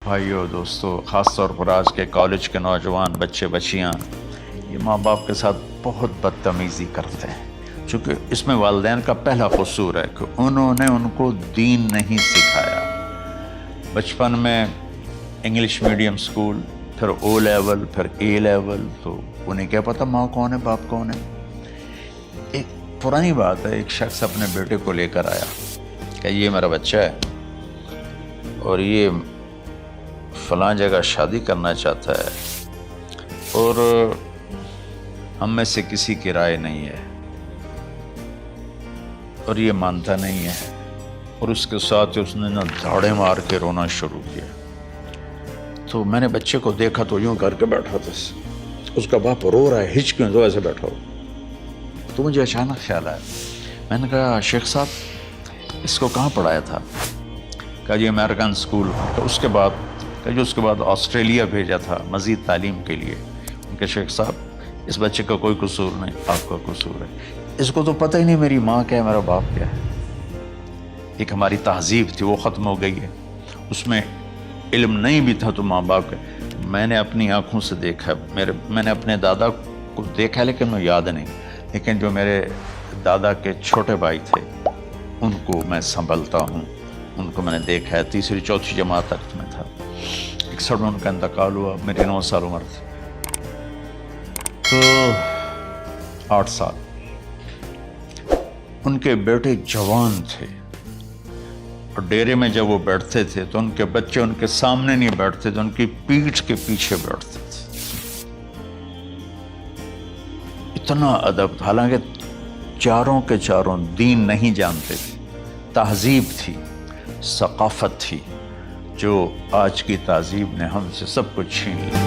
بھائیو دوستو، خاص طور پر آج کے کالج کے نوجوان بچے بچیاں یہ ماں باپ کے ساتھ بہت بدتمیزی کرتے ہیں، چونکہ اس میں والدین کا پہلا قصور ہے کہ انہوں نے ان کو دین نہیں سکھایا۔ بچپن میں انگلش میڈیم سکول، پھر او لیول، پھر اے لیول، تو انہیں کیا پتہ ماں کون ہے باپ کون ہے۔ ایک پرانی بات ہے، ایک شخص اپنے بیٹے کو لے کر آیا کہ یہ میرا بچہ ہے اور یہ فلاں جگہ شادی کرنا چاہتا ہے اور ہم میں سے کسی کی رائے نہیں ہے اور یہ مانتا نہیں ہے، اور اس کے ساتھ اس نے دھاڑے مار کے رونا شروع کیا۔ تو میں نے بچے کو دیکھا تو یوں کر کے بیٹھا تھا، اس کا باپ رو رہا ہے، ہچ کیوں تو ایسے بیٹھا ہو۔ تو مجھے اچانک خیال آیا، میں نے کہا شیخ صاحب اس کو کہاں پڑھایا تھا؟ کہا جی امریکن اسکول، اس کے بعد آسٹریلیا بھیجا تھا مزید تعلیم کے لیے۔ کہ شیخ صاحب اس بچے کا کوئی قصور نہیں، آپ کا قصور ہے، اس کو تو پتہ ہی نہیں میری ماں کیا ہے میرا باپ کیا ہے۔ ایک ہماری تہذیب تھی وہ ختم ہو گئی ہے، اس میں علم نہیں بھی تھا تو ماں باپ کا۔ میں نے اپنی آنکھوں سے دیکھا، میں نے اپنے دادا کو دیکھا لیکن میں یاد نہیں، لیکن جو میرے دادا کے چھوٹے بھائی تھے ان کو میں سنبھلتا ہوں، ان کو میں نے دیکھا ہے، تیسری چوتھی جماعت تک میں تھا۔ 61 میں ان کا انتقال ہوا، میری 9 سال عمر تھی، تو 8 سال۔ ان کے بیٹے جوان تھے اور ڈیرے میں جب وہ بیٹھتے تھے تو ان کے بچے ان کے سامنے نہیں بیٹھتے تھے، ان کی پیٹھ کے پیچھے بیٹھتے تھے۔ اتنا ادب، حالانکہ چاروں کے چاروں دین نہیں جانتے تھے، تہذیب تھی، ثقافت تھی، جو آج کی تہذیب نے ہم سے سب کچھ چھین لیا۔